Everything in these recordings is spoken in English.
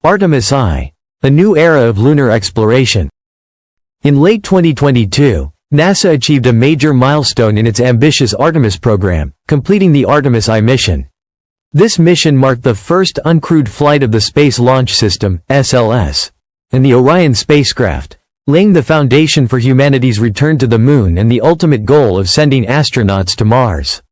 Artemis I, a new era of lunar exploration. In late 2022, NASA achieved a major milestone in its ambitious Artemis program, completing the Artemis I mission. This mission marked the first uncrewed flight of the Space Launch System (SLS) and the Orion spacecraft, laying the foundation for humanity's return to the Moon and the ultimate goal of sending astronauts to Mars.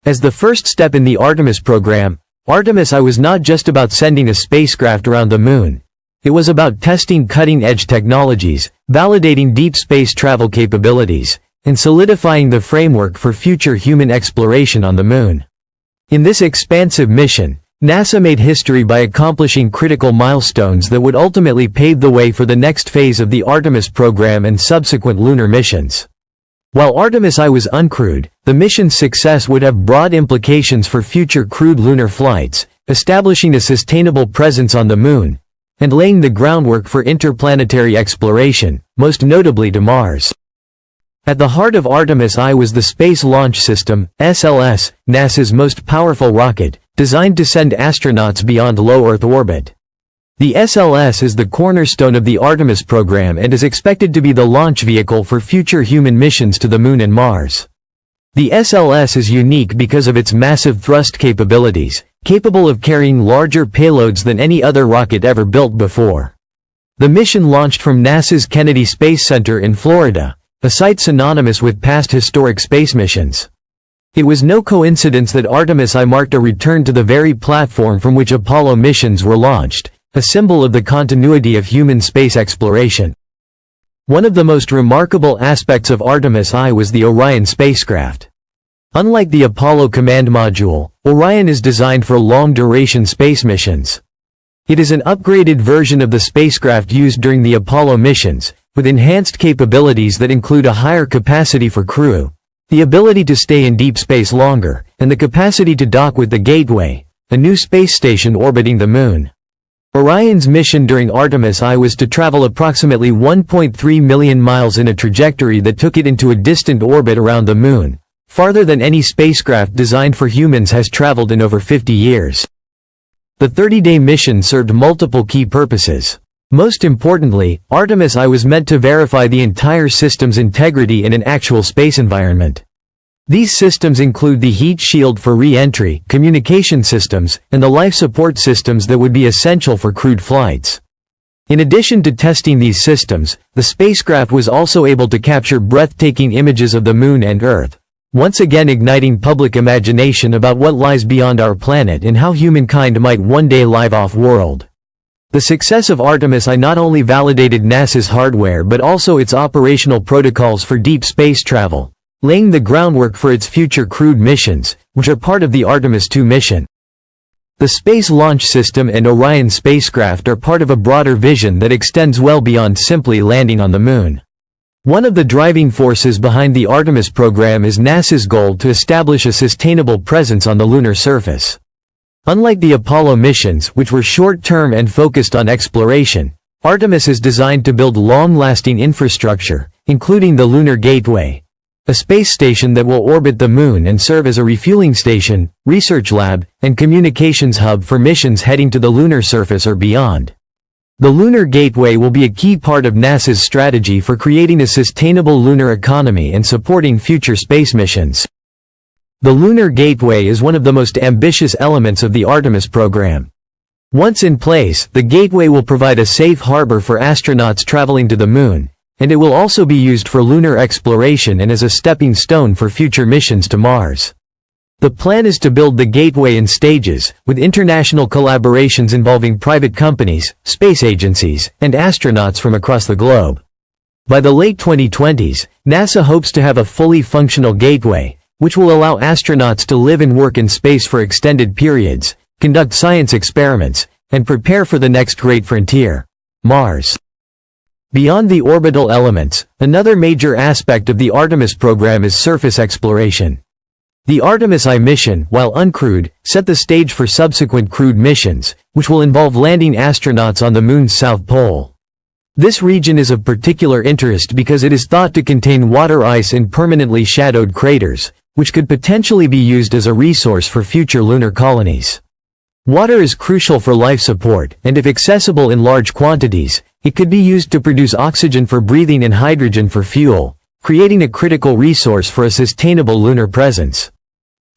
As the first step in the Artemis program, Artemis I was not just about sending a spacecraft around the Moon. It was about testing cutting-edge technologies, validating deep space travel capabilities, and solidifying the framework for future human exploration on the Moon. In this expansive mission, NASA made history by accomplishing critical milestones that would ultimately pave the way for the next phase of the Artemis program and subsequent lunar missions. While Artemis I was uncrewed, the mission's success would have broad implications for future crewed lunar flights, establishing a sustainable presence on the Moon, and laying the groundwork for interplanetary exploration, most notably to Mars. At the heart of Artemis I was the Space Launch System, SLS, NASA's most powerful rocket, designed to send astronauts beyond low Earth orbit. The SLS is the cornerstone of the Artemis program and is expected to be the launch vehicle for future human missions to the Moon and Mars. The SLS is unique because of its massive thrust capabilities, capable of carrying larger payloads than any other rocket ever built before. The mission launched from NASA's Kennedy Space Center in Florida, a site synonymous with past historic space missions. It was no coincidence that Artemis I marked a return to the very platform from which Apollo missions were launched, a symbol of the continuity of human space exploration. One of the most remarkable aspects of Artemis I was the Orion spacecraft. Unlike the Apollo command module, Orion is designed for long-duration space missions. It is an upgraded version of the spacecraft used during the Apollo missions, with enhanced capabilities that include a higher capacity for crew, the ability to stay in deep space longer, and the capacity to dock with the Gateway, a new space station orbiting the Moon. Orion's mission during Artemis I was to travel approximately 1.3 million miles in a trajectory that took it into a distant orbit around the Moon, farther than any spacecraft designed for humans has traveled in over 50 years. The 30-day mission served multiple key purposes. Most importantly, Artemis I was meant to verify the entire system's integrity in an actual space environment. These systems include the heat shield for re-entry, communication systems, and the life support systems that would be essential for crewed flights. In addition to testing these systems, the spacecraft was also able to capture breathtaking images of the Moon and Earth, once again igniting public imagination about what lies beyond our planet and how humankind might one day live off-world. The success of Artemis I not only validated NASA's hardware but also its operational protocols for deep space travel, laying the groundwork for its future crewed missions, which are part of the Artemis II mission. The Space Launch System and Orion spacecraft are part of a broader vision that extends well beyond simply landing on the Moon. One of the driving forces behind the Artemis program is NASA's goal to establish a sustainable presence on the lunar surface. Unlike the Apollo missions, which were short-term and focused on exploration, Artemis is designed to build long-lasting infrastructure, including the Lunar Gateway, a space station that will orbit the Moon and serve as a refueling station, research lab, and communications hub for missions heading to the lunar surface or beyond. The Lunar Gateway will be a key part of NASA's strategy for creating a sustainable lunar economy and supporting future space missions. The Lunar Gateway is one of the most ambitious elements of the Artemis program. Once in place, the Gateway will provide a safe harbor for astronauts traveling to the Moon, and it will also be used for lunar exploration and as a stepping stone for future missions to Mars. The plan is to build the Gateway in stages, with international collaborations involving private companies, space agencies, and astronauts from across the globe. By the late 2020s, NASA hopes to have a fully functional Gateway, which will allow astronauts to live and work in space for extended periods, conduct science experiments, and prepare for the next great frontier, Mars. Beyond the orbital elements, another major aspect of the Artemis program is surface exploration. The Artemis I mission, while uncrewed, set the stage for subsequent crewed missions, which will involve landing astronauts on the Moon's south pole. This region is of particular interest because it is thought to contain water ice in permanently shadowed craters, which could potentially be used as a resource for future lunar colonies. Water is crucial for life support, and if accessible in large quantities, it could be used to produce oxygen for breathing and hydrogen for fuel, creating a critical resource for a sustainable lunar presence.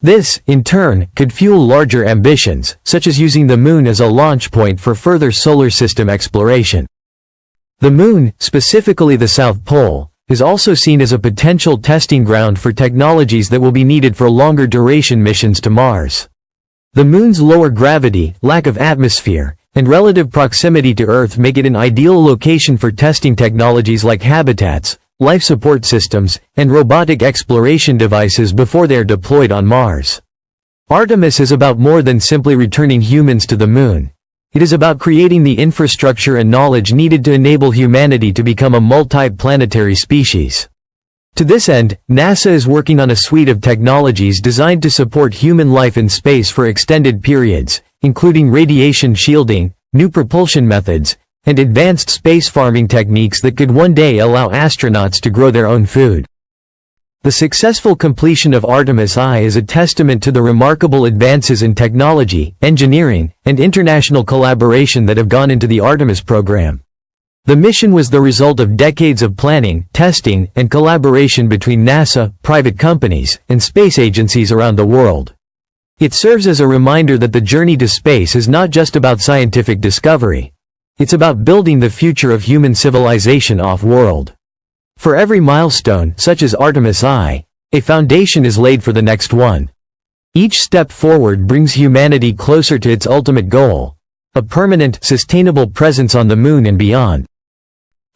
This, in turn, could fuel larger ambitions, such as using the Moon as a launch point for further solar system exploration. The Moon, specifically the South Pole, is also seen as a potential testing ground for technologies that will be needed for longer duration missions to Mars. The Moon's lower gravity, lack of atmosphere, and relative proximity to Earth make it an ideal location for testing technologies like habitats, life support systems, and robotic exploration devices before they are deployed on Mars. Artemis is about more than simply returning humans to the Moon. It is about creating the infrastructure and knowledge needed to enable humanity to become a multi-planetary species. To this end, NASA is working on a suite of technologies designed to support human life in space for extended periods, including radiation shielding, new propulsion methods, and advanced space farming techniques that could one day allow astronauts to grow their own food. The successful completion of Artemis I is a testament to the remarkable advances in technology, engineering, and international collaboration that have gone into the Artemis program. The mission was the result of decades of planning, testing, and collaboration between NASA, private companies, and space agencies around the world. It serves as a reminder that the journey to space is not just about scientific discovery. It's about building the future of human civilization off-world. For every milestone, such as Artemis I, a foundation is laid for the next one. Each step forward brings humanity closer to its ultimate goal, a permanent, sustainable presence on the Moon and beyond.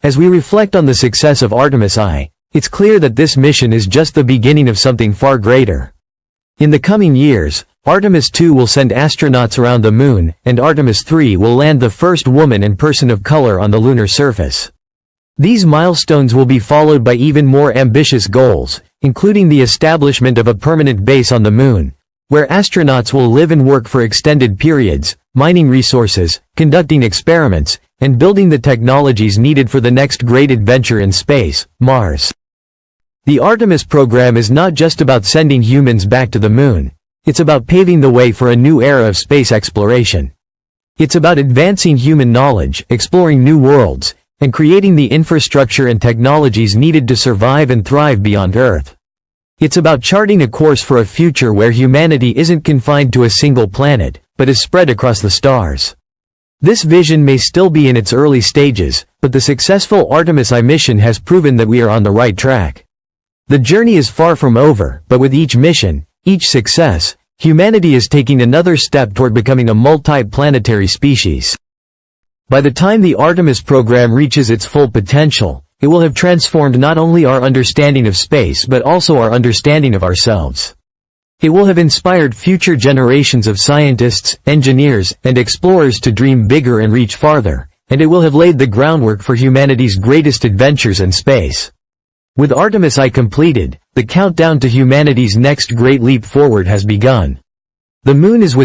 As we reflect on the success of Artemis I, it's clear that this mission is just the beginning of something far greater. In the coming years, Artemis II will send astronauts around the Moon, and Artemis III will land the first woman and person of color on the lunar surface. These milestones will be followed by even more ambitious goals, including the establishment of a permanent base on the Moon, where astronauts will live and work for extended periods, mining resources, conducting experiments, and building the technologies needed for the next great adventure in space, Mars. The Artemis program is not just about sending humans back to the Moon. It's about paving the way for a new era of space exploration. It's about advancing human knowledge, exploring new worlds, and creating the infrastructure and technologies needed to survive and thrive beyond Earth. It's about charting a course for a future where humanity isn't confined to a single planet, but is spread across the stars. This vision may still be in its early stages, but the successful Artemis I mission has proven that we are on the right track. The journey is far from over, but with each mission, each success, humanity is taking another step toward becoming a multi-planetary species. By the time the Artemis program reaches its full potential, it will have transformed not only our understanding of space but also our understanding of ourselves. It will have inspired future generations of scientists, engineers, and explorers to dream bigger and reach farther, and it will have laid the groundwork for humanity's greatest adventures in space. With Artemis I completed, the countdown to humanity's next great leap forward has begun. The Moon is within